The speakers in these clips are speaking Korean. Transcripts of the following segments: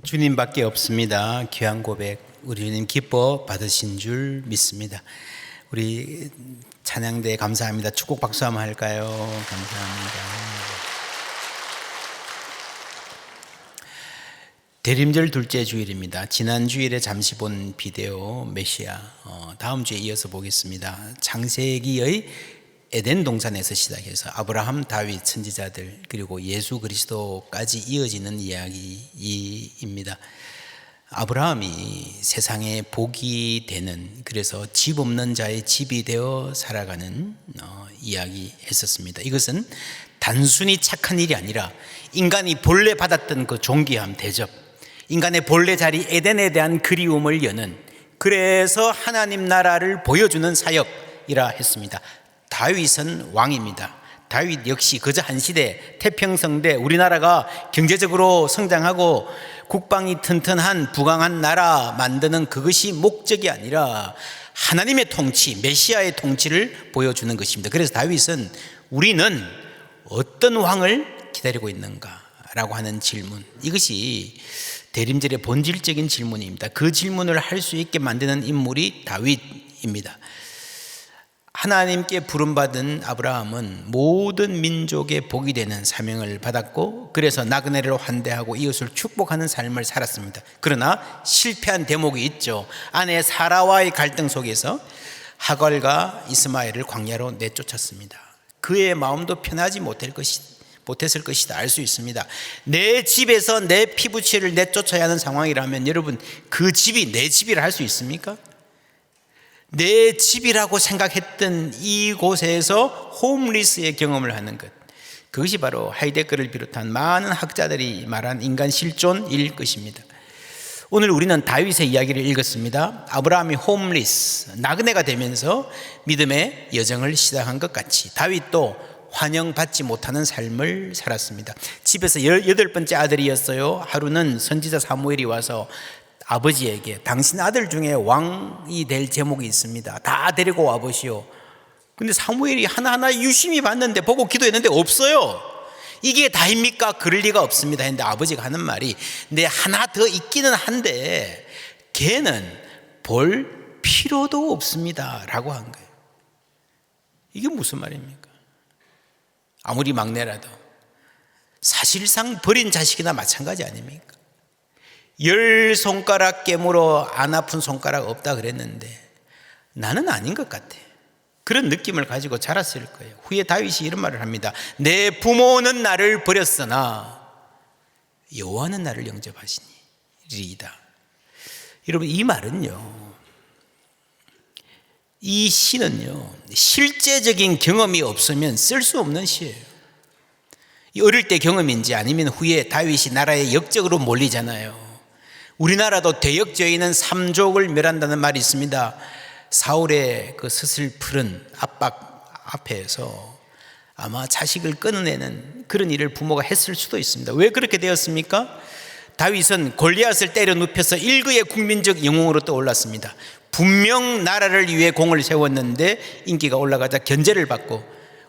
주님밖에 없습니다. 귀한 고백, 우리 주님 기뻐 받으신 줄 믿습니다. 우리 찬양대 감사합니다. 축복 박수 한번 할까요? 감사합니다. 대림절 둘째 주일입니다. 지난 주일에 잠시 본 비디오 메시아, 다음 주에 이어서 보겠습니다. 창세기의 에덴 동산에서 시작해서 아브라함, 다윗, 선지자들 그리고 예수 그리스도까지 이어지는 이야기입니다. 아브라함이 세상에 복이 되는, 그래서 집 없는 자의 집이 되어 살아가는 이야기 했었습니다. 이것은 단순히 착한 일이 아니라 인간이 본래 받았던 그 존귀함, 대접, 인간의 본래 자리 에덴에 대한 그리움을 여는, 그래서 하나님 나라를 보여주는 사역이라 했습니다. 다윗은 왕입니다. 다윗 역시 그저 한 시대 태평성대, 우리나라가 경제적으로 성장하고 국방이 튼튼한 부강한 나라 만드는 그것이 목적이 아니라 하나님의 통치, 메시아의 통치를 보여주는 것입니다. 그래서 다윗은 우리는 어떤 왕을 기다리고 있는가 라고 하는 질문, 이것이 대림절의 본질적인 질문입니다. 그 질문을 할 수 있게 만드는 인물이 다윗입니다. 하나님께 부름받은 아브라함은 모든 민족의 복이 되는 사명을 받았고, 그래서 나그네를 환대하고 이웃을 축복하는 삶을 살았습니다. 그러나 실패한 대목이 있죠. 아내 사라와의 갈등 속에서 하갈과 이스마엘을 광야로 내쫓았습니다. 그의 마음도 편하지 못했을 것이다 알 수 있습니다. 내 집에서 내 피부치를 내쫓아야 하는 상황이라면 여러분, 그 집이 내 집이라 할 수 있습니까? 내 집이라고 생각했던 이곳에서 홈리스의 경험을 하는 것, 그것이 바로 하이데거를 비롯한 많은 학자들이 말한 인간 실존일 것입니다. 오늘 우리는 다윗의 이야기를 읽었습니다. 아브라함이 홈리스, 나그네가 되면서 믿음의 여정을 시작한 것 같이 다윗도 환영받지 못하는 삶을 살았습니다. 집에서 18번째 아들이었어요. 하루는 선지자 사무엘이 와서 아버지에게 당신 아들 중에 왕이 될 제목이 있습니다. 다 데리고 와보시오. 근데 사무엘이 하나하나 유심히 봤는데, 보고 기도했는데 없어요. 이게 다입니까? 그럴 리가 없습니다 했는데 아버지가 하는 말이, 내 하나 더 있기는 한데 걔는 볼 필요도 없습니다 라고 한 거예요. 이게 무슨 말입니까? 아무리 막내라도 사실상 버린 자식이나 마찬가지 아닙니까? 10손가락 깨물어 안 아픈 손가락 없다 그랬는데 나는 아닌 것 같아. 그런 느낌을 가지고 자랐을 거예요. 후에 다윗이 이런 말을 합니다. 내 부모는 나를 버렸으나 여호와는 나를 영접하시니이다. 여러분, 이 말은요, 이 시는요, 실제적인 경험이 없으면 쓸 수 없는 시예요. 어릴 때 경험인지 아니면 후에 다윗이 나라의 역적으로 몰리잖아요. 우리나라도 대역죄인은 삼족을 멸한다는 말이 있습니다. 사울의 그 스슬푸른 압박 앞에서 아마 자식을 끊어내는 그런 일을 부모가 했을 수도 있습니다. 왜 그렇게 되었습니까? 다윗은 골리앗을 때려 눕혀서 일거의 국민적 영웅으로 떠올랐습니다. 분명 나라를 위해 공을 세웠는데 인기가 올라가자 견제를 받고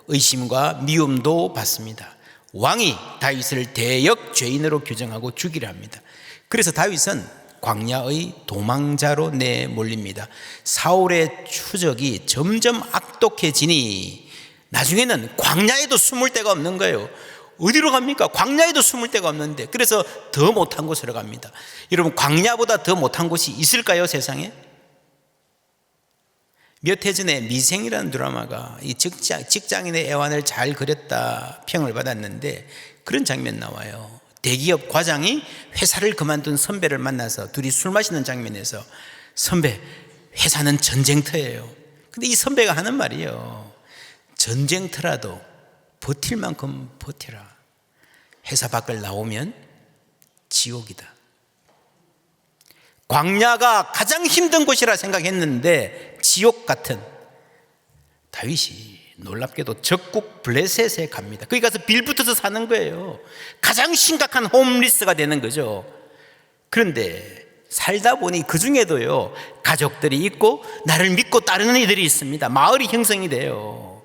의심과 미움도 받습니다. 왕이 다윗을 대역죄인으로 규정하고 죽이려 합니다. 그래서 다윗은 광야의 도망자로 내몰립니다. 사울의 추적이 점점 악독해지니 나중에는 광야에도 숨을 데가 없는 거예요. 어디로 갑니까? 광야에도 숨을 데가 없는데, 그래서 더 못한 곳으로 갑니다. 여러분, 광야보다 더 못한 곳이 있을까요, 세상에? 몇 해 전에 미생이라는 드라마가 이 직장인의 애환을 잘 그렸다 평을 받았는데, 그런 장면 나와요. 대기업 과장이 회사를 그만둔 선배를 만나서 둘이 술 마시는 장면에서, 선배, 회사는 전쟁터예요. 근데 이 선배가 하는 말이에요. 전쟁터라도 버틸 만큼 버텨라. 회사 밖을 나오면 지옥이다. 광야가 가장 힘든 곳이라 생각했는데 지옥 같은, 다윗이 놀랍게도 적국 블레셋에 갑니다. 거기 가서 빌붙어서 사는 거예요. 가장 심각한 홈리스가 되는 거죠. 그런데 살다 보니 그 중에도요, 가족들이 있고 나를 믿고 따르는 이들이 있습니다. 마을이 형성이 돼요.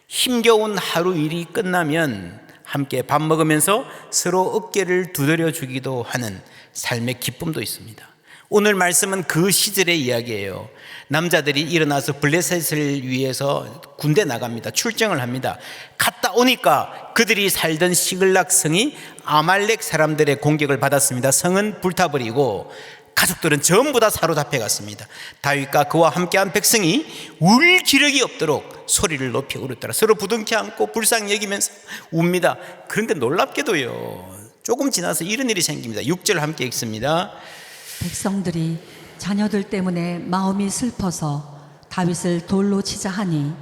힘겨운 하루 일이 끝나면 함께 밥 먹으면서 서로 어깨를 두드려 주기도 하는 삶의 기쁨도 있습니다. 오늘 말씀은 그 시절의 이야기예요. 남자들이 일어나서 블레셋을 위해서 군대 나갑니다. 출정을 합니다. 갔다 오니까 그들이 살던 시글락 성이 아말렉 사람들의 공격을 받았습니다. 성은 불타버리고 가족들은 전부 다 사로잡혀 갔습니다. 다윗과 그와 함께한 백성이 울 기력이 없도록 소리를 높이 울었더라. 서로 부둥켜 안고 불쌍히 여기면서 웁니다. 그런데 놀랍게도요, 조금 지나서 이런 일이 생깁니다. 6절 함께 읽습니다. 백성들이 자녀들 때문에 마음이 슬퍼서 다윗을 돌로 치자 하니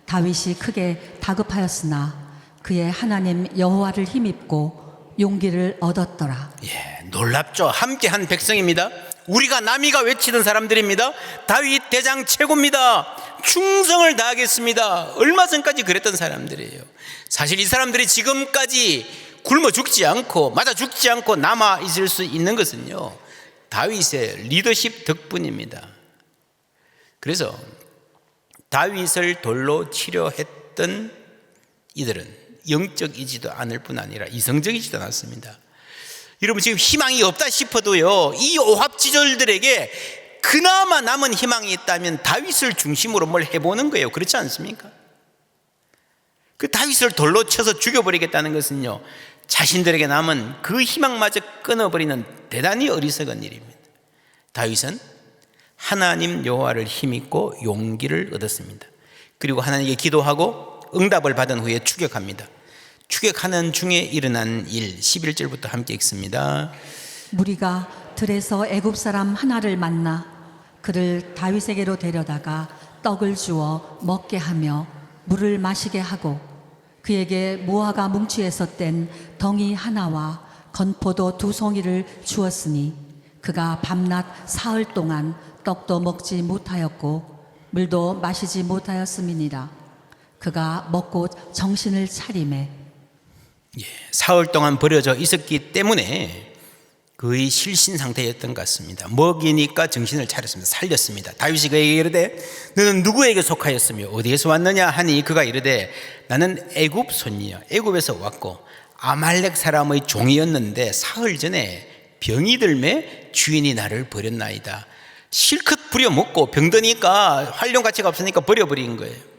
다윗이 크게 다급하였으나 그의 하나님 여호와를 힘입고 용기를 얻었더라. 놀랍죠. 함께한 백성입니다. 우리가 남이가 외치던 사람들입니다. 다윗 대장 최고입니다. 충성을 다하겠습니다. 얼마 전까지 그랬던 사람들이에요. 사실 이 사람들이 지금까지 굶어 죽지 않고 맞아 죽지 않고 남아 있을 수 있는 것은요, 다윗의 리더십 덕분입니다. 그래서 다윗을 돌로 치려 했던 이들은 영적이지도 않을 뿐 아니라 이성적이지도 않았습니다. 여러분, 지금 희망이 없다 싶어도요, 이 오합지졸들에게 그나마 남은 희망이 있다면 다윗을 중심으로 뭘 해보는 거예요. 그렇지 않습니까? 그 다윗을 돌로 쳐서 죽여버리겠다는 것은요, 자신들에게 남은 그 희망마저 끊어버리는 대단히 어리석은 일입니다. 다윗은 하나님 여호와를 힘입고 용기를 얻었습니다. 그리고 하나님께 기도하고 응답을 받은 후에 추격합니다. 추격하는 중에 일어난 일, 11절부터 함께 읽습니다. 무리가 들에서 애굽 사람 하나를 만나 그를 다윗에게로 데려다가 떡을 주어 먹게 하며 물을 마시게 하고 그에게 무화과 뭉치에서 뗀 덩이 하나와 건포도 2송이를 주었으니 그가 밤낮 사흘 동안 떡도 먹지 못하였고 물도 마시지 못하였음이니라. 그가 먹고 정신을 차리매 사흘 동안 버려져 있었기 때문에 거의 실신 상태였던 것 같습니다. 먹이니까 정신을 차렸습니다. 살렸습니다. 다윗이 그에게 이르되 너는 누구에게 속하였으며 어디에서 왔느냐 하니 그가 이르되 나는 애굽 손이여 애굽에서 왔고 아말렉 사람의 종이었는데 사흘 전에 병이 들매 주인이 나를 버렸나이다. 실컷 부려먹고 병드니까 활용 가치가 없으니까 버려버린 거예요.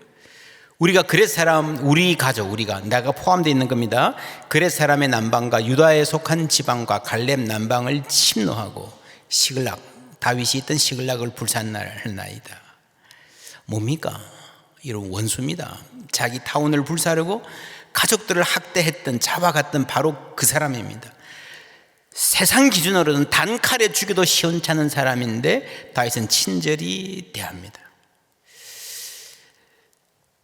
우리가 그렛 사람, 우리 가족, 우리가 내가 포함되어 있는 겁니다. 그렛 사람의 남방과 유다에 속한 지방과 갈렙 남방을 침노하고 시글락, 다윗이 있던 시글락을 불살나이다. 뭡니까? 이런 원수입니다. 자기 타운을 불사르고 가족들을 학대했던, 잡아갔던 바로 그 사람입니다. 세상 기준으로는 단칼에 죽여도 시원찮은 사람인데 다윗은 친절히 대합니다.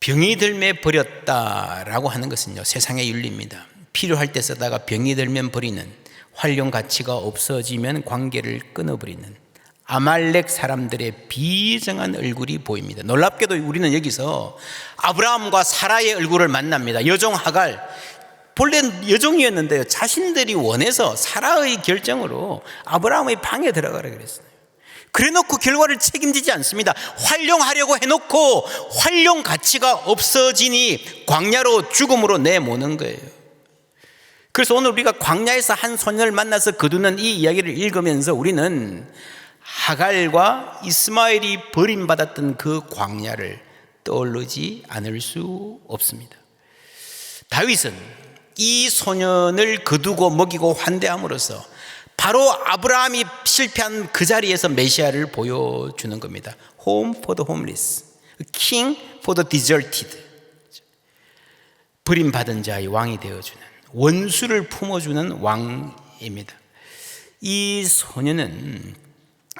병이 들매 버렸다라고 하는 것은요, 세상의 윤리입니다. 필요할 때 쓰다가 병이 들면 버리는, 활용 가치가 없어지면 관계를 끊어버리는 아말렉 사람들의 비정한 얼굴이 보입니다. 놀랍게도 우리는 여기서 아브라함과 사라의 얼굴을 만납니다. 여종 하갈, 본래 여종이었는데요, 자신들이 원해서 사라의 결정으로 아브라함의 방에 들어가라 그랬어요. 그래놓고 결과를 책임지지 않습니다. 활용하려고 해놓고 활용 가치가 없어지니 광야로 죽음으로 내모는 거예요. 그래서 오늘 우리가 광야에서 한 소년을 만나서 거두는 이 이야기를 읽으면서 우리는 하갈과 이스마엘이 버림받았던 그 광야를 떠오르지 않을 수 없습니다. 다윗은 이 소년을 거두고 먹이고 환대함으로써 바로 아브라함이 실패한 그 자리에서 메시아를 보여주는 겁니다. Home for the homeless, King for the deserted. 버림받은 자의 왕이 되어주는, 원수를 품어주는 왕입니다. 이 소년은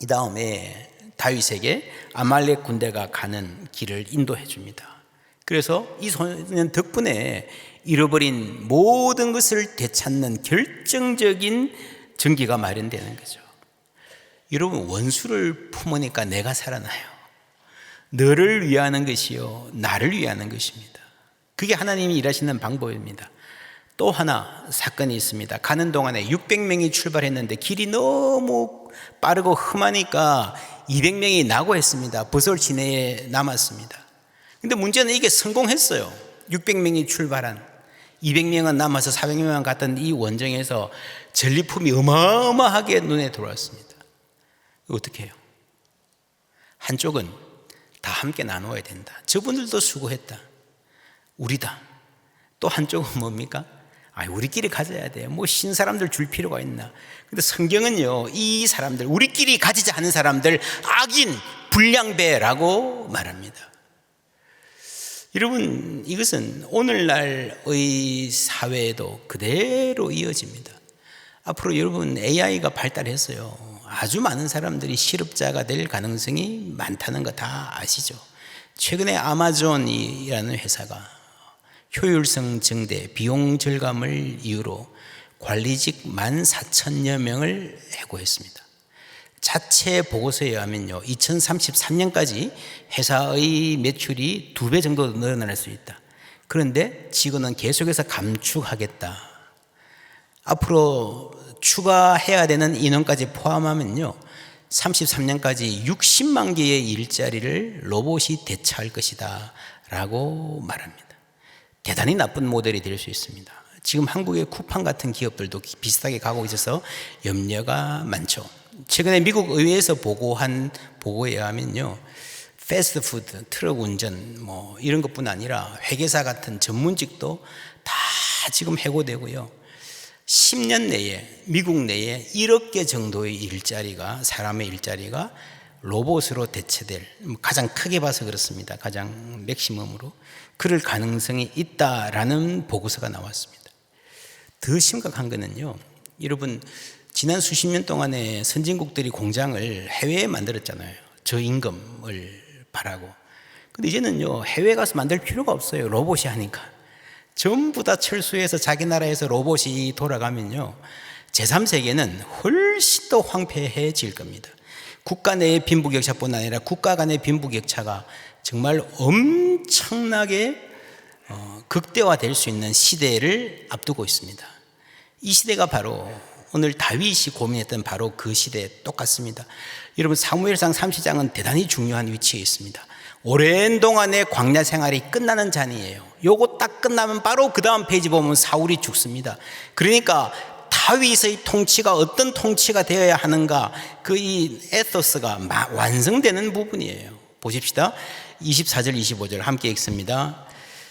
이 다음에 다윗에게 아말렉 군대가 가는 길을 인도해 줍니다. 그래서 이 소년 덕분에 잃어버린 모든 것을 되찾는 결정적인 전기가 마련되는 거죠. 여러분, 원수를 품으니까 내가 살아나요. 너를 위하는 것이요 나를 위하는 것입니다. 그게 하나님이 일하시는 방법입니다. 또 하나 사건이 있습니다. 가는 동안에 600명이 출발했는데 길이 너무 빠르고 험하니까 200명이 낙오했습니다. 버솔 시내에 남았습니다. 근데 문제는 이게 성공했어요. 600명이 출발한 200명은 남아서 400명만 갔던 이 원정에서 전리품이 어마어마하게 눈에 들어왔습니다. 어떻게 해요? 한쪽은 다 함께 나누어야 된다. 저분들도 수고했다. 우리다. 또 한쪽은 뭡니까? 우리끼리 가져야 돼. 뭐 신사람들 줄 필요가 있나? 근데 성경은요, 이 사람들, 우리끼리 가지자 하는 사람들, 악인, 불량배라고 말합니다. 여러분, 이것은 오늘날의 사회에도 그대로 이어집니다. 앞으로 여러분, AI가 발달했어요. 아주 많은 사람들이 실업자가 될 가능성이 많다는 거 다 아시죠? 최근에 아마존이라는 회사가 효율성 증대, 비용 절감을 이유로 관리직 14,000여 명을 해고했습니다. 자체 보고서에 의하면요, 2033년까지 회사의 매출이 2배 정도 늘어날 수 있다. 그런데 직원은 계속해서 감축하겠다. 앞으로 추가해야 되는 인원까지 포함하면요, 33년까지 60만 개의 일자리를 로봇이 대체할 것이다 라고 말합니다. 대단히 나쁜 모델이 될 수 있습니다. 지금 한국의 쿠팡 같은 기업들도 비슷하게 가고 있어서 염려가 많죠. 최근에 미국 의회에서 보고한 보고에 의하면요, 패스트푸드, 트럭 운전 뭐 이런 것뿐 아니라 회계사 같은 전문직도 다 지금 해고되고요. 10년 내에 미국 내에 1억 개 정도의 일자리가, 사람의 일자리가 로봇으로 대체될, 가장 크게 봐서 그렇습니다. 가장 맥시멈으로 그럴 가능성이 있다라는 보고서가 나왔습니다. 더 심각한 거는요, 여러분, 지난 수십 년 동안에 선진국들이 공장을 해외에 만들었잖아요. 저임금을 바라고. 근데 이제는요, 해외에 가서 만들 필요가 없어요. 로봇이 하니까. 전부 다 철수해서 자기 나라에서 로봇이 돌아가면요, 제3세계는 훨씬 더 황폐해질 겁니다. 국가 내의 빈부격차뿐 아니라 국가 간의 빈부격차가 정말 엄청나게 극대화될 수 있는 시대를 앞두고 있습니다. 이 시대가 바로 오늘 다윗이 고민했던 바로 그 시대에 똑같습니다. 여러분, 사무엘상 3시장은 대단히 중요한 위치에 있습니다. 오랜 동안의 광야 생활이 끝나는 잔이에요. 요거 딱 끝나면 바로 그 다음 페이지 보면 사울이 죽습니다. 그러니까 다윗의 통치가 어떤 통치가 되어야 하는가, 그 이 에토스가 완성되는 부분이에요. 보십시다. 24절 25절 함께 읽습니다.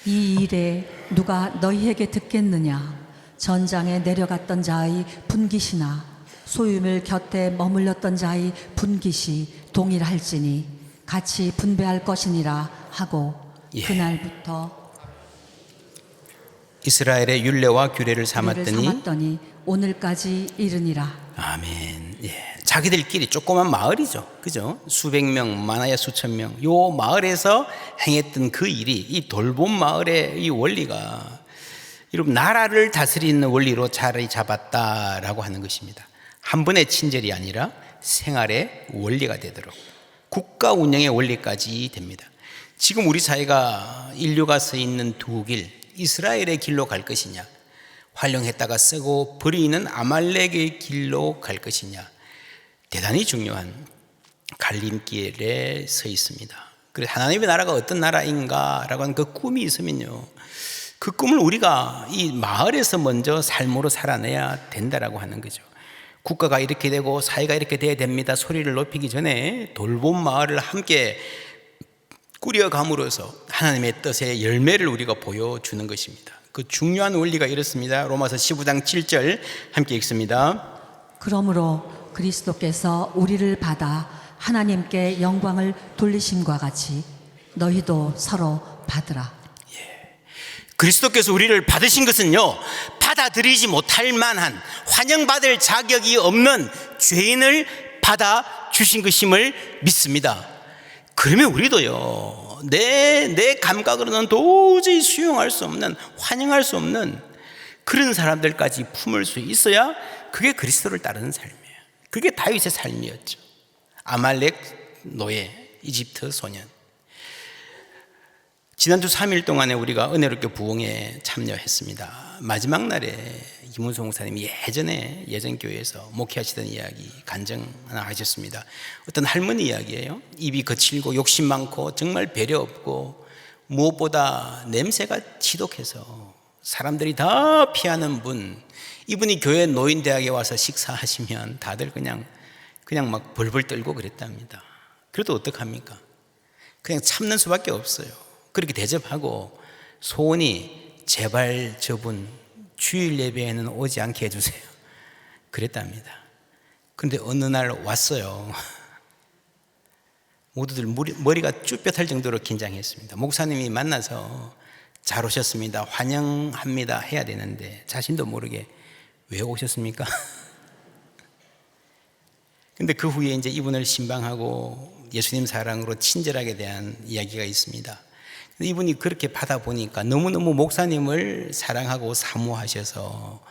이 일에 누가 너희에게 듣겠느냐? 전장에 내려갔던 자의 분깃이나 소유물 곁에 머물렀던 자의 분깃이 동일할지니 같이 분배할 것이니라 하고, 그날부터 이스라엘의 율례와 규례를 삼았더니 오늘까지 이르니라. 아멘. 자기들끼리 조그만 마을이죠, 그죠? 수백 명, 많아야 수천 명. 요 마을에서 행했던 그 일이, 이 돌봄 마을의 이 원리가 여러분, 나라를 다스리는 원리로 자리 잡았다라고 하는 것입니다. 한 번의 친절이 아니라 생활의 원리가 되도록 국가 운영의 원리까지 됩니다. 지금 우리 사회가 인류가 서 있는 두 길, 이스라엘의 길로 갈 것이냐, 활용했다가 쓰고 버리는 아말렉의 길로 갈 것이냐, 대단히 중요한 갈림길에 서 있습니다. 그래서 하나님의 나라가 어떤 나라인가라고 하는 그 꿈이 있으면요, 그 꿈을 우리가 이 마을에서 먼저 삶으로 살아내야 된다라고 하는 거죠. 국가가 이렇게 되고 사회가 이렇게 돼야 됩니다 소리를 높이기 전에 돌봄 마을을 함께 꾸려감으로써 하나님의 뜻의 열매를 우리가 보여주는 것입니다. 그 중요한 원리가 이렇습니다. 로마서 15장 7절 함께 읽습니다. 그러므로 그리스도께서 우리를 받아 하나님께 영광을 돌리심과 같이 너희도 서로 받으라. 그리스도께서 우리를 받으신 것은요, 받아들이지 못할 만한, 환영받을 자격이 없는 죄인을 받아주신 것임을 믿습니다. 그러면 우리도요, 내 감각으로는 도저히 수용할 수 없는, 환영할 수 없는 그런 사람들까지 품을 수 있어야 그게 그리스도를 따르는 삶이에요. 그게 다윗의 삶이었죠. 아말렉 노예, 이집트 소년. 지난주 3일 동안에 우리가 은혜롭게 부흥에 참여했습니다. 마지막 날에 이문성 목사님이 예전 교회에서 목회하시던 이야기 간증 하나 하셨습니다. 어떤 할머니 이야기예요. 입이 거칠고 욕심 많고 정말 배려 없고 무엇보다 냄새가 지독해서 사람들이 다 피하는 분, 이분이 교회 노인대학에 와서 식사하시면 다들 그냥 막 벌벌 떨고 그랬답니다. 그래도 어떡합니까? 그냥 참는 수밖에 없어요. 그렇게 대접하고 소원이 제발 저분 주일 예배에는 오지 않게 해주세요. 그랬답니다. 그런데 어느 날 왔어요. 모두들 머리가 쭈뼛할 정도로 긴장했습니다. 목사님이 만나서 잘 오셨습니다, 환영합니다 해야 되는데 자신도 모르게 왜 오셨습니까? 근데 그 후에 이제 이분을 신방하고 예수님 사랑으로 친절하게 대한 이야기가 있습니다. 이분이 그렇게 받아보니까 너무너무 목사님을 사랑하고 사모하셔서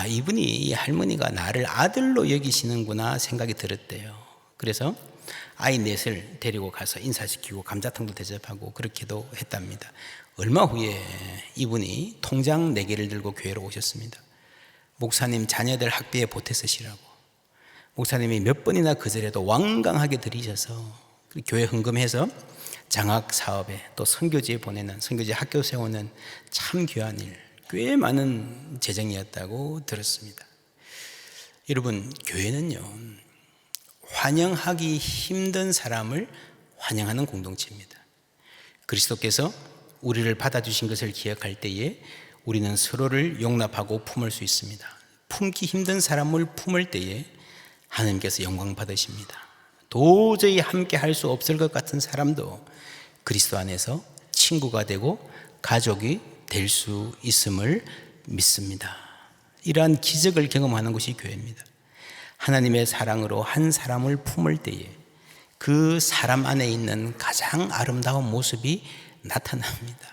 이분이, 이 할머니가 나를 아들로 여기시는구나 생각이 들었대요. 그래서 아이 넷을 데리고 가서 인사시키고 감자탕도 대접하고 그렇게도 했답니다. 얼마 후에 이분이 통장 4개를 들고 교회로 오셨습니다. 목사님 자녀들 학비에 보태 쓰시라고. 목사님이 몇 번이나 그 절에도 완강하게 드리셔서 교회 헌금해서 장학 사업에 또 선교지에 보내는, 선교지 학교 세우는 참 귀한 일, 꽤 많은 재정이었다고 들었습니다. 여러분, 교회는요, 환영하기 힘든 사람을 환영하는 공동체입니다. 그리스도께서 우리를 받아주신 것을 기억할 때에 우리는 서로를 용납하고 품을 수 있습니다. 품기 힘든 사람을 품을 때에 하나님께서 영광 받으십니다. 도저히 함께 할 수 없을 것 같은 사람도 그리스도 안에서 친구가 되고 가족이 될 수 있음을 믿습니다. 이러한 기적을 경험하는 것이 교회입니다. 하나님의 사랑으로 한 사람을 품을 때에 그 사람 안에 있는 가장 아름다운 모습이 나타납니다.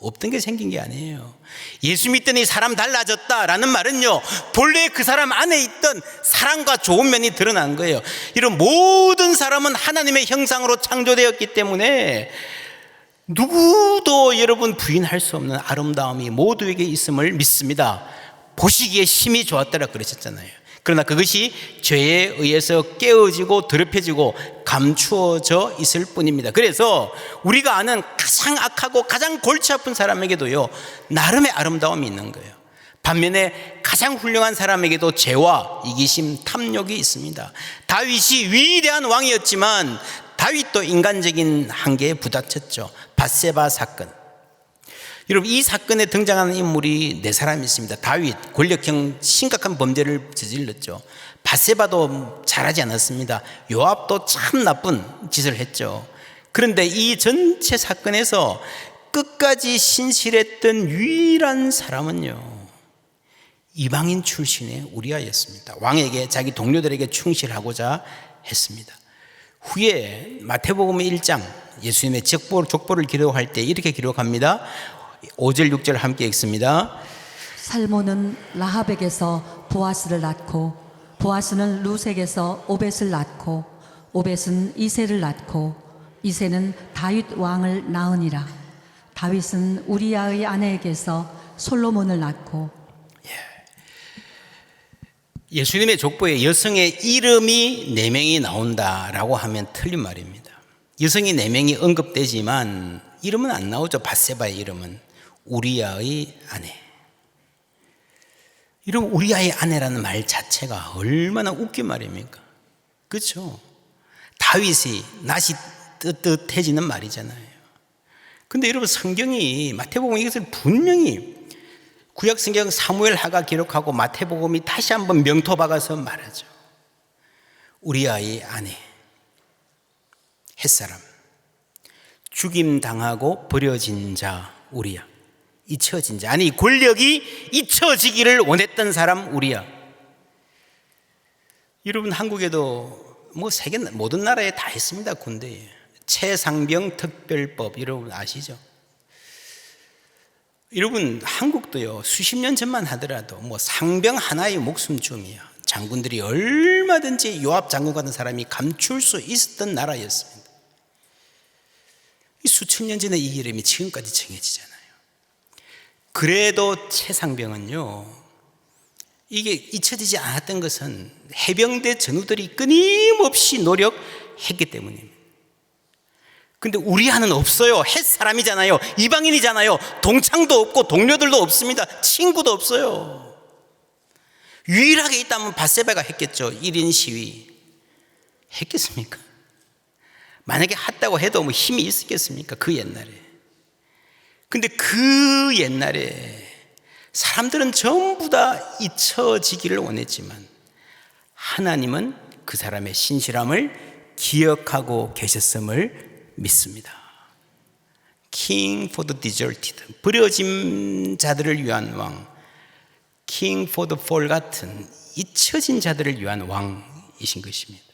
없던 게 생긴 게 아니에요. 예수 믿더니 사람 달라졌다라는 말은요, 본래 그 사람 안에 있던 사랑과 좋은 면이 드러난 거예요. 이런 모든 사람은 하나님의 형상으로 창조되었기 때문에 누구도 여러분 부인할 수 없는 아름다움이 모두에게 있음을 믿습니다. 보시기에 심히 좋았더라 그러셨잖아요. 그러나 그것이 죄에 의해서 깨어지고 더럽혀지고 감추어져 있을 뿐입니다. 그래서 우리가 아는 가장 악하고 가장 골치 아픈 사람에게도요, 나름의 아름다움이 있는 거예요. 반면에 가장 훌륭한 사람에게도 죄와 이기심, 탐욕이 있습니다. 다윗이 위대한 왕이었지만 다윗도 인간적인 한계에 부닥쳤죠. 밧세바 사건. 여러분, 이 사건에 등장하는 인물이 4사람이 있습니다. 다윗, 권력형 심각한 범죄를 저질렀죠. 밧세바도 잘하지 않았습니다. 요압도 참 나쁜 짓을 했죠. 그런데 이 전체 사건에서 끝까지 신실했던 유일한 사람은요, 이방인 출신의 우리아였습니다. 왕에게, 자기 동료들에게 충실하고자 했습니다. 후에 마태복음 1장 예수님의 족보를 기록할 때 이렇게 기록합니다. 5절 6절 함께 읽습니다. 살모는 라합에게서 보아스를 낳고, 보아스는 루색에서 오벳을 낳고, 오벳은 이새를 낳고, 이새는 다윗 왕을 낳으니라. 다윗은 우리아의 아내에게서 솔로몬을 낳고. 예수님의 족보에 여성의 이름이 4명이 나온다라고 하면 틀린 말입니다. 여성이 4명이 언급되지만 이름은 안 나오죠. 밧세바의 이름은. 우리아의 아내. 이런 우리아의 아내라는 말 자체가 얼마나 웃긴 말입니까? 그렇죠? 다윗이 낯이 뜨뜻해지는 말이잖아요. 근데 여러분, 성경이, 마태복음 이것을 분명히 구약 성경 사무엘 하가 기록하고 마태복음이 다시 한번 명토 박아서 말하죠. 우리아의 아내, 햇사람, 죽임당하고 버려진 자 우리아, 잊혀진 자, 아니 권력이 잊혀지기를 원했던 사람 우리아. 여러분, 한국에도 뭐 세계 모든 나라에 다 있습니다. 군대에 최상병 특별법, 여러분 아시죠? 여러분, 한국도요, 수십 년 전만 하더라도 뭐 상병 하나의 목숨쯤이야. 장군들이 얼마든지, 요압 장군 같은 사람이 감출 수 있었던 나라였습니다. 수천 년 전에 이 이름이 지금까지 정해지잖아요. 그래도 최상병은요, 이게 잊혀지지 않았던 것은 해병대 전우들이 끊임없이 노력했기 때문입니다. 근데 우리 안은 없어요. 햇 사람이잖아요. 이방인이잖아요. 동창도 없고 동료들도 없습니다. 친구도 없어요. 유일하게 있다면 밧세바가 했겠죠. 1인 시위 했겠습니까? 만약에 했다고 해도 뭐 힘이 있었겠습니까? 그 옛날에. 근데 그 옛날에 사람들은 전부 다 잊혀지기를 원했지만 하나님은 그 사람의 신실함을 기억하고 계셨음을 믿습니다. King for the deserted, 버려진 자들을 위한 왕, King for the forgotten, 잊혀진 자들을 위한 왕이신 것입니다.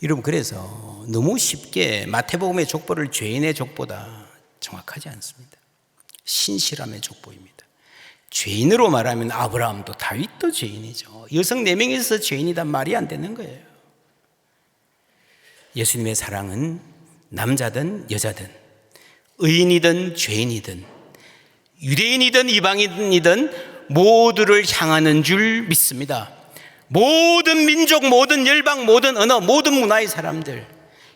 여러분, 그래서 너무 쉽게 마태복음의 족보를 죄인의 족보다 정확하지 않습니다. 신실함의 족보입니다. 죄인으로 말하면 아브라함도 다윗도 죄인이죠. 여성 4명이서 죄인이란 말이 안 되는 거예요. 예수님의 사랑은 남자든 여자든 의인이든 죄인이든 유대인이든 이방인이든 모두를 향하는 줄 믿습니다. 모든 민족, 모든 열방, 모든 언어, 모든 문화의 사람들,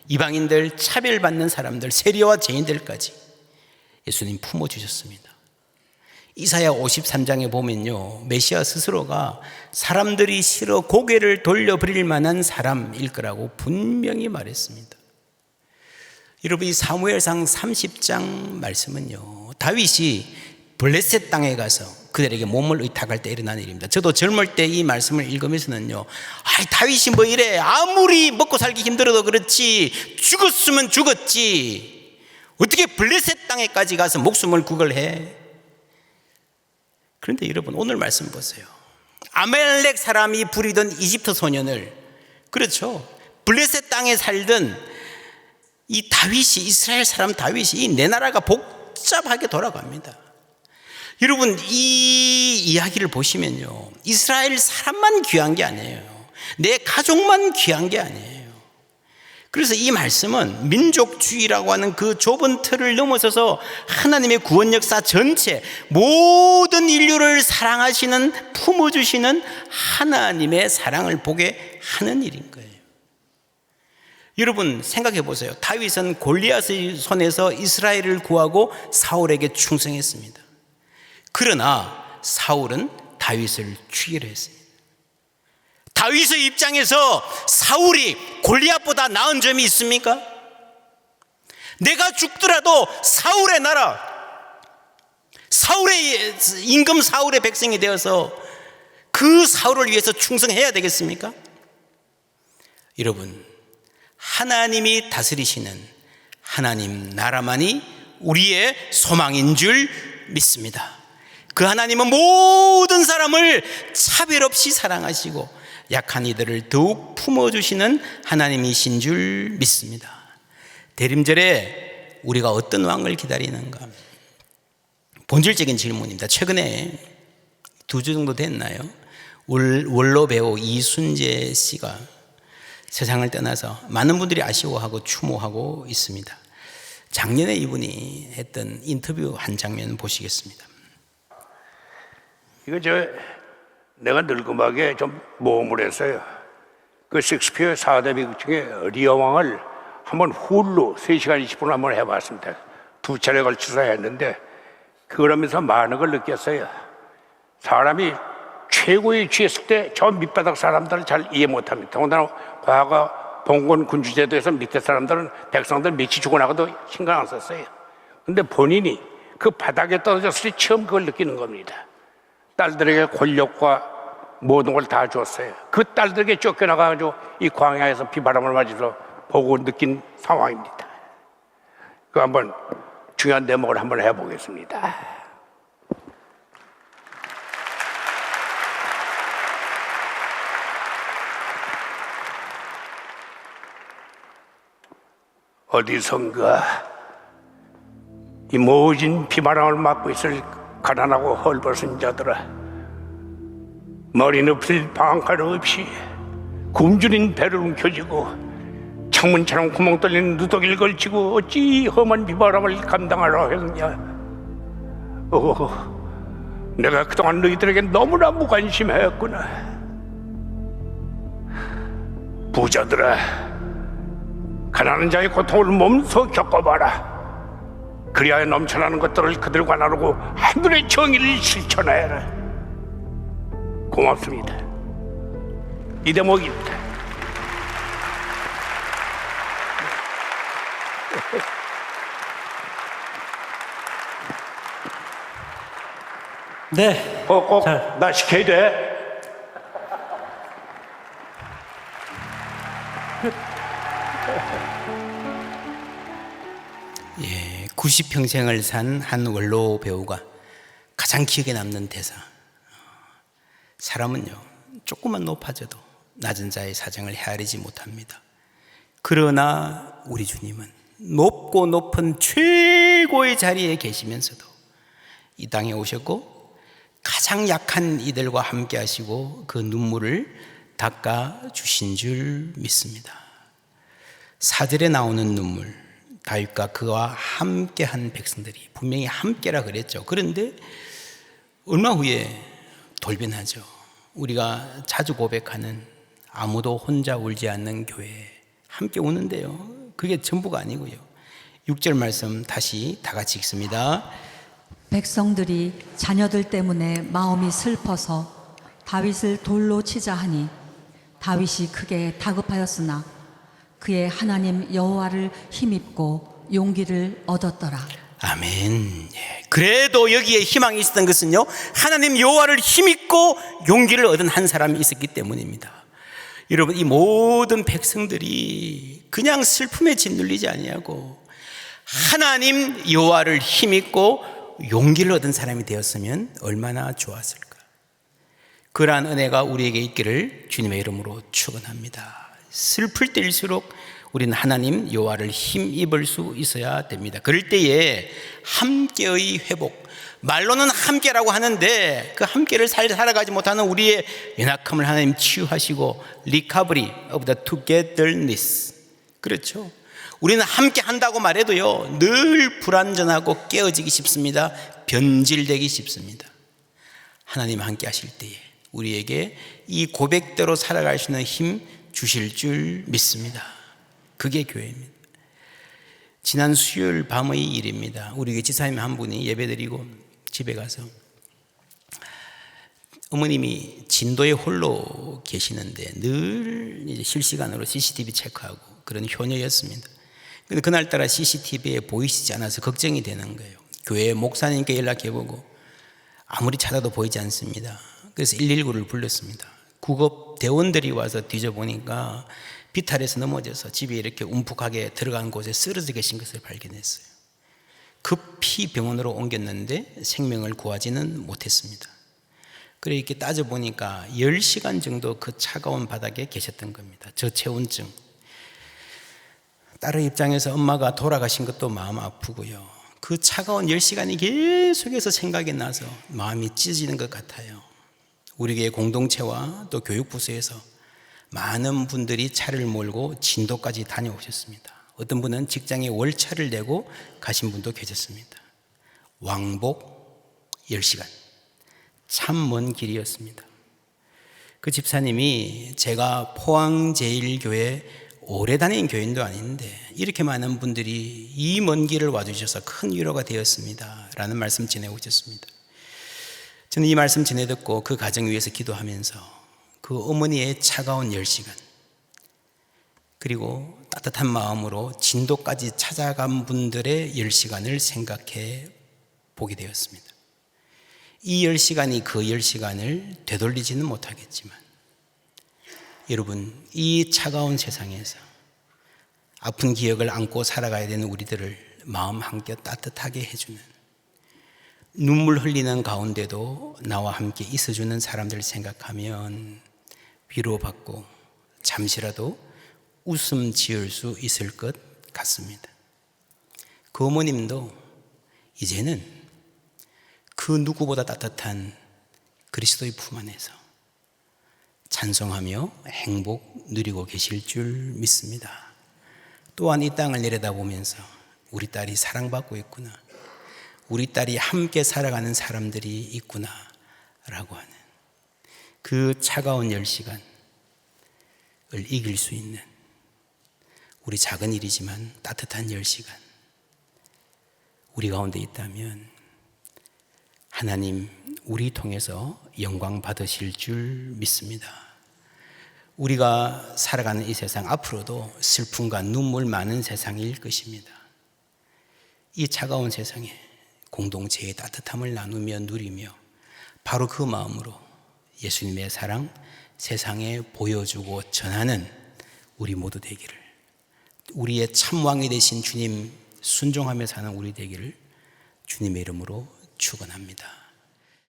이방인들, 차별받는 사람들, 세리와 죄인들까지 예수님 품어주셨습니다. 이사야 53장에 보면요, 메시아 스스로가 사람들이 싫어 고개를 돌려버릴 만한 사람일 거라고 분명히 말했습니다. 여러분, 이 사무엘상 30장 말씀은요, 다윗이 블레셋 땅에 가서 그들에게 몸을 의탁할 때 일어난 일입니다. 저도 젊을 때 이 말씀을 읽으면서는요, 다윗이 뭐 이래, 아무리 먹고 살기 힘들어도 그렇지 죽었으면 죽었지 어떻게 블레셋 땅에까지 가서 목숨을 구걸해? 그런데 여러분, 오늘 말씀 보세요. 아멜렉 사람이 부리던 이집트 소년을, 그렇죠, 블레셋 땅에 살던 이 다윗이, 이스라엘 사람 다윗이, 내 나라가 복잡하게 돌아갑니다. 여러분, 이 이야기를 보시면요, 이스라엘 사람만 귀한 게 아니에요. 내 가족만 귀한 게 아니에요. 그래서 이 말씀은 민족주의라고 하는 그 좁은 틀을 넘어서서 하나님의 구원 역사 전체, 모든 인류를 사랑하시는, 품어주시는 하나님의 사랑을 보게 하는 일인 거예요. 여러분, 생각해 보세요. 다윗은 골리앗의 손에서 이스라엘을 구하고 사울에게 충성했습니다. 그러나 사울은 다윗을 죽이려 했습니다. 다윗의 입장에서 사울이 골리앗보다 나은 점이 있습니까? 내가 죽더라도 사울의 나라, 사울의 임금, 사울의 백성이 되어서 그 사울을 위해서 충성해야 되겠습니까? 여러분, 하나님이 다스리시는 하나님 나라만이 우리의 소망인 줄 믿습니다. 그 하나님은 모든 사람을 차별 없이 사랑하시고 약한 이들을 더욱 품어주시는 하나님이신 줄 믿습니다. 대림절에 우리가 어떤 왕을 기다리는가? 본질적인 질문입니다. 최근에 2주 정도 됐나요? 원로 배우 이순재 씨가 세상을 떠나서 많은 분들이 아쉬워하고 추모하고 있습니다. 작년에 이분이 했던 인터뷰 한 장면 보시겠습니다. 이거 내가 늙음하게 좀 모험을 했어요. 그 셰익스피어 4대 비극 중에 리어 왕을 한번 훌로 3시간 20분을 한번 해봤습니다. 2차례 걸쳐서 했는데 그러면서 많은 걸 느꼈어요. 사람이 최고에 취했을 때 저 밑바닥 사람들을 잘 이해 못합니다. 더군다나 과거 봉건 군주제도에서 밑에 사람들은 백성들 며칠 죽어나가도 신경 안 썼어요. 근데 본인이 그 바닥에 떨어졌을 때 처음 그걸 느끼는 겁니다. 딸들에게 권력과 모든 걸 다 줬어요. 그 딸들에게 쫓겨나가지고 이 광야에서 비바람을 맞아서 보고 느낀 상황입니다. 그 한번 중요한 대목을 한번 해보겠습니다. 어디선가 이 모진 비바람을 맞고 있을 가난하고 헐벗은 자들아, 머리 높일 방한가루 없이 굶주린 배를 움켜쥐고 창문처럼 구멍 뚫린 누더기를 걸치고 어찌 험한 비바람을 감당하려 했느냐. 내가 그동안 너희들에게 너무나 무관심했구나. 부자들아, 가난한 자의 고통을 몸소 겪어봐라. 그리하여 넘쳐나는 것들을 그들과 나누고 하늘의 정의를 실천하여라. 고맙습니다. 이 대목입니다. 네. 꼭 자. 나 시켜야 돼. 예, 90평생을 산 한 원로 배우가 가장 기억에 남는 대사. 사람은요, 조금만 높아져도 낮은 자의 사정을 헤아리지 못합니다. 그러나 우리 주님은 높고 높은 최고의 자리에 계시면서도 이 땅에 오셨고 가장 약한 이들과 함께 하시고 그 눈물을 닦아 주신 줄 믿습니다. 4절에 나오는 눈물, 다윗과 그와 함께한 백성들이 분명히 함께라 그랬죠. 그런데 얼마 후에 돌변하죠. 우리가 자주 고백하는 아무도 혼자 울지 않는 교회, 함께 우는데요, 그게 전부가 아니고요. 6절 말씀 다시 다 같이 읽습니다. 백성들이 자녀들 때문에 마음이 슬퍼서 다윗을 돌로 치자 하니 다윗이 크게 다급하였으나 그의 하나님 여호와를 힘입고 용기를 얻었더라. 아멘. 예. 그래도 여기에 희망이 있었던 것은요, 하나님 여호와를 힘입고 용기를 얻은 한 사람이 있었기 때문입니다. 여러분, 이 모든 백성들이 그냥 슬픔에 짓눌리지 아니하고 하나님 여호와를 힘입고 용기를 얻은 사람이 되었으면 얼마나 좋았을까. 그러한 은혜가 우리에게 있기를 주님의 이름으로 축원합니다. 슬플 때일수록 우리는 하나님 여호와를 힘입을 수 있어야 됩니다. 그럴 때에 함께의 회복, 말로는 함께라고 하는데 그 함께를 살아가지 못하는 우리의 연약함을 하나님 치유하시고 recovery of the togetherness, 그렇죠. 우리는 함께 한다고 말해도요, 늘 불완전하고 깨어지기 쉽습니다. 변질되기 쉽습니다. 하나님 함께 하실 때에 우리에게 이 고백대로 살아갈 수 있는 힘 주실 줄 믿습니다. 그게 교회입니다. 지난 수요일 밤의 일입니다. 우리 교회 지사님 한 분이 예배드리고 집에 가서 어머님이 진도에 홀로 계시는데 늘 이제 실시간으로 CCTV 체크하고 그런 효녀였습니다. 근데 그날따라 CCTV에 보이시지 않아서 걱정이 되는 거예요. 교회 목사님께 연락해보고 아무리 찾아도 보이지 않습니다. 그래서 119를 불렀습니다. 구급 대원들이 와서 뒤져보니까 비탈에서 넘어져서 집에 이렇게 움푹하게 들어간 곳에 쓰러져 계신 것을 발견했어요. 급히 병원으로 옮겼는데 생명을 구하지는 못했습니다. 그래 이렇게 따져보니까 10시간 정도 그 차가운 바닥에 계셨던 겁니다. 저체온증. 딸의 입장에서 엄마가 돌아가신 것도 마음 아프고요, 그 차가운 10시간이 계속해서 생각이 나서 마음이 찢어지는 것 같아요. 우리 교회 공동체와 또 교육부서에서 많은 분들이 차를 몰고 진도까지 다녀오셨습니다. 어떤 분은 직장에 월차를 내고 가신 분도 계셨습니다. 왕복 10시간, 참 먼 길이었습니다. 그 집사님이 제가 포항제일교회 오래 다닌 교인도 아닌데 이렇게 많은 분들이 이 먼 길을 와주셔서 큰 위로가 되었습니다 라는 말씀 전해오고 있었습니다. 저는 이 말씀 전해 듣고 그 가정 위해서 기도하면서 그 어머니의 차가운 10시간, 그리고 따뜻한 마음으로 진도까지 찾아간 분들의 10시간을 생각해 보게 되었습니다. 이 10시간이 그 10시간을 되돌리지는 못하겠지만 여러분, 이 차가운 세상에서 아픈 기억을 안고 살아가야 되는 우리들을 마음 한껏 따뜻하게 해주는, 눈물 흘리는 가운데도 나와 함께 있어주는 사람들을 생각하면 위로받고 잠시라도 웃음 지을 수 있을 것 같습니다. 그 어머님도 이제는 그 누구보다 따뜻한 그리스도의 품 안에서 찬송하며 행복 누리고 계실 줄 믿습니다. 또한 이 땅을 내려다보면서 우리 딸이 사랑받고 있구나, 우리 딸이 함께 살아가는 사람들이 있구나 라고 하는 그 차가운 10시간을 이길 수 있는 우리 작은 일이지만 따뜻한 10시간 우리 가운데 있다면 하나님 우리 통해서 영광 받으실 줄 믿습니다. 우리가 살아가는 이 세상 앞으로도 슬픔과 눈물 많은 세상일 것입니다. 이 차가운 세상에 공동체의 따뜻함을 나누며 누리며 바로 그 마음으로 예수님의 사랑 세상에 보여주고 전하는 우리 모두 되기를, 우리의 참왕이 되신 주님 순종하며 사는 우리 되기를 주님의 이름으로 축원합니다.